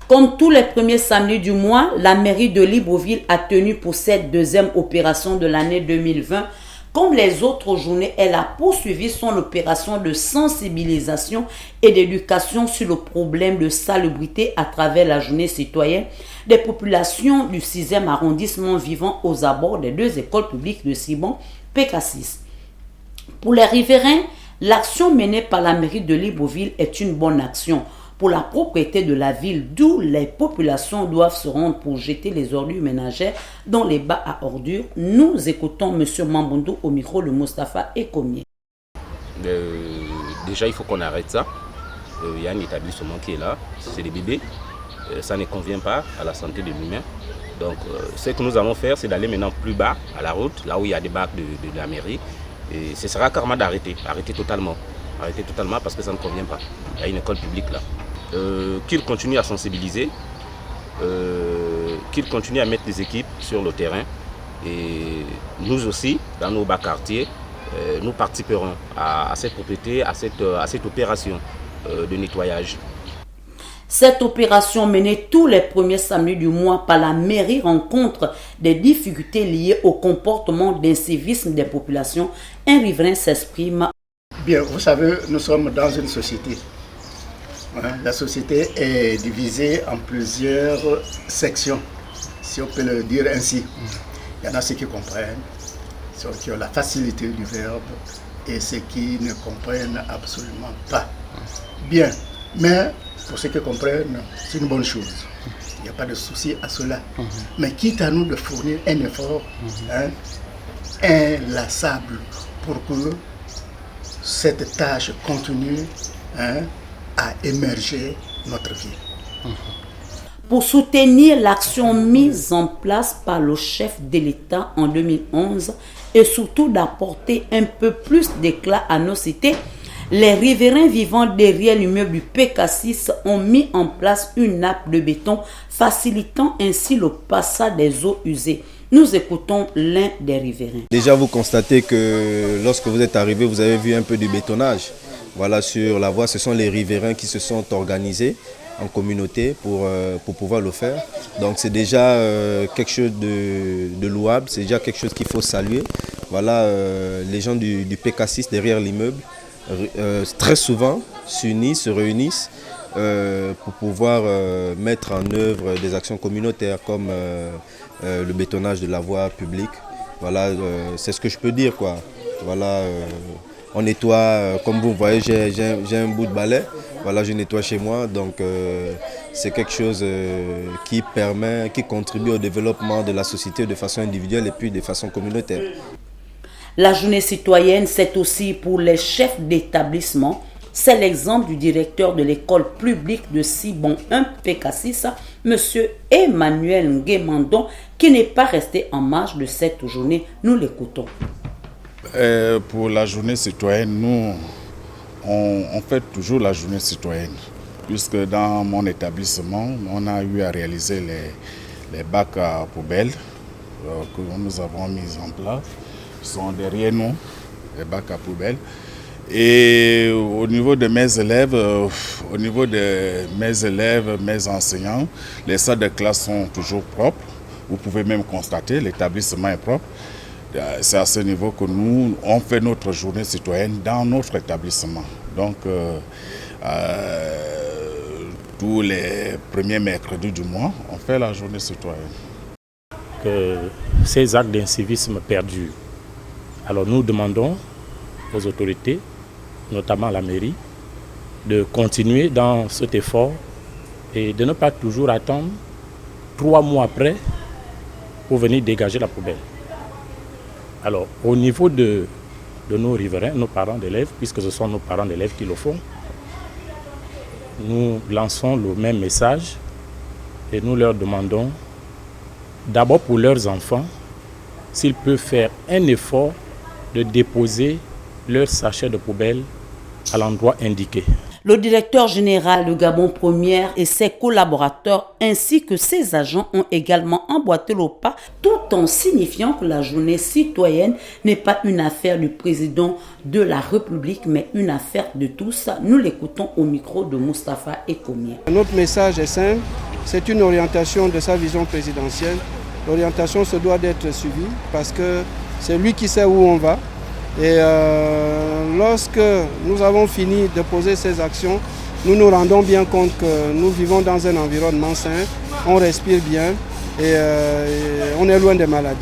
Comme tous les premiers samedis du mois, la mairie de Libreville a tenu pour cette deuxième opération de l'année 2020. Comme les autres journées, elle a poursuivi son opération de sensibilisation et d'éducation sur le problème de salubrité à travers la journée citoyenne des populations du 6e arrondissement vivant aux abords des deux écoles publiques de Cibon, PK6. Pour les riverains, l'action menée par la mairie de Libreville est une bonne action pour la propriété de la ville, d'où les populations doivent se rendre pour jeter les ordures ménagères dans les bacs à ordures. Nous écoutons M. Mamboundou au micro de Moustapha Ekomié. Déjà, il faut qu'on arrête ça. Il y a un établissement qui est là, c'est des bébés. Ça ne convient pas à la santé de l'humain. Donc, ce que nous allons faire, c'est d'aller maintenant plus bas à la route, là où il y a des bacs de la mairie. Et ce sera carrément arrêter totalement. Arrêter totalement parce que ça ne convient pas. Il y a une école publique là. Qu'ils continuent à sensibiliser, qu'ils continuent à mettre des équipes sur le terrain. Et nous aussi, dans nos bas quartiers, nous participerons à cette propriété, à cette opération de nettoyage. Cette opération menée tous les premiers samedis du mois par la mairie rencontre des difficultés liées au comportement d'incivisme des populations. Un riverain s'exprime. Bien, vous savez, nous sommes dans une société. La société est divisée en plusieurs sections, si on peut le dire ainsi. Il y en a ceux qui comprennent, ceux qui ont la facilité du verbe et ceux qui ne comprennent absolument pas. Bien, mais pour ceux qui comprennent, c'est une bonne chose. Il n'y a pas de souci à cela. Mais quitte à nous de fournir un effort inlassable pour que cette tâche continue à émerger notre vie. Pour soutenir l'action mise en place par le chef de l'État en 2011 et surtout d'apporter un peu plus d'éclat à nos cités, les riverains vivant derrière l'immeuble du PK6 ont mis en place une nappe de béton facilitant ainsi le passage des eaux usées. Nous écoutons l'un des riverains. Déjà, vous constatez que lorsque vous êtes arrivé, vous avez vu un peu du bétonnage. Voilà, sur la voie, ce sont les riverains qui se sont organisés en communauté pour pouvoir le faire. Donc c'est déjà quelque chose de louable, c'est déjà quelque chose qu'il faut saluer. Voilà, les gens du PK6 derrière l'immeuble, très souvent s'unissent, se réunissent pour pouvoir mettre en œuvre des actions communautaires comme le bétonnage de la voie publique. Voilà, c'est ce que je peux dire, quoi. Voilà, on nettoie, comme vous voyez, j'ai un bout de balai. Voilà, je nettoie chez moi, donc c'est quelque chose qui contribue au développement de la société de façon individuelle et puis de façon communautaire. La journée citoyenne, c'est aussi pour les chefs d'établissement. C'est l'exemple du directeur de l'école publique de Cibon 1 PK6, M. Emmanuel Nguemandon, qui n'est pas resté en marge de cette journée. Nous l'écoutons. Pour la journée citoyenne, nous, on fait toujours la journée citoyenne, puisque dans mon établissement, on a eu à réaliser les bacs à poubelles que nous avons mis en place. Ils sont derrière nous, les bacs à poubelles. Et au niveau de mes élèves, mes enseignants, les salles de classe sont toujours propres. Vous pouvez même constater, l'établissement est propre. C'est à ce niveau que nous, on fait notre journée citoyenne dans notre établissement. Donc, tous les premiers mercredis du mois, on fait la journée citoyenne. Que ces actes d'incivisme perdurent. Alors nous demandons aux autorités, notamment la mairie, de continuer dans cet effort et de ne pas toujours attendre 3 mois après pour venir dégager la poubelle. Alors, au niveau de nos riverains, nos parents d'élèves, puisque ce sont nos parents d'élèves qui le font, nous lançons le même message et nous leur demandons, d'abord pour leurs enfants, s'ils peuvent faire un effort de déposer leur sachet de poubelle à l'endroit indiqué. Le directeur général de Gabon Première et ses collaborateurs ainsi que ses agents ont également emboîté le pas tout en signifiant que la journée citoyenne n'est pas une affaire du président de la République mais une affaire de tous. Nous l'écoutons au micro de Moustapha Ekomié. Notre message est simple, c'est une orientation de sa vision présidentielle. L'orientation se doit d'être suivie parce que c'est lui qui sait où on va. Et lorsque nous avons fini de poser ces actions, nous nous rendons bien compte que nous vivons dans un environnement sain, on respire bien et on est loin des maladies.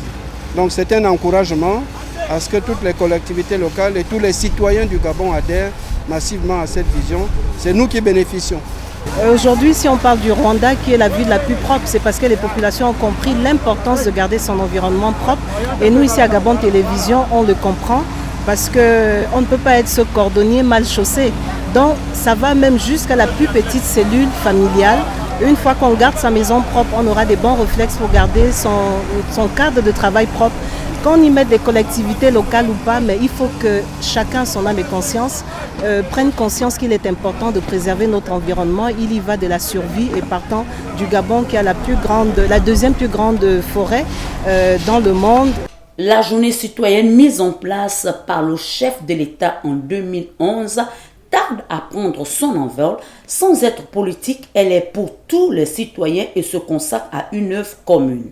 Donc c'est un encouragement à ce que toutes les collectivités locales et tous les citoyens du Gabon adhèrent massivement à cette vision. C'est nous qui bénéficions. Aujourd'hui, si on parle du Rwanda, qui est la ville la plus propre, c'est parce que les populations ont compris l'importance de garder son environnement propre. Et nous, ici à Gabon Télévision, on le comprend. Parce qu'on ne peut pas être ce cordonnier mal chaussé. Donc ça va même jusqu'à la plus petite cellule familiale. Une fois qu'on garde sa maison propre, on aura des bons réflexes pour garder son cadre de travail propre. Qu'on y mette des collectivités locales ou pas, mais il faut que chacun, son âme et conscience, prenne conscience qu'il est important de préserver notre environnement. Il y va de la survie et partant du Gabon qui a la deuxième plus grande forêt dans le monde. La journée citoyenne mise en place par le chef de l'État en 2011 tarde à prendre son envol. Sans être politique, elle est pour tous les citoyens et se consacre à une œuvre commune.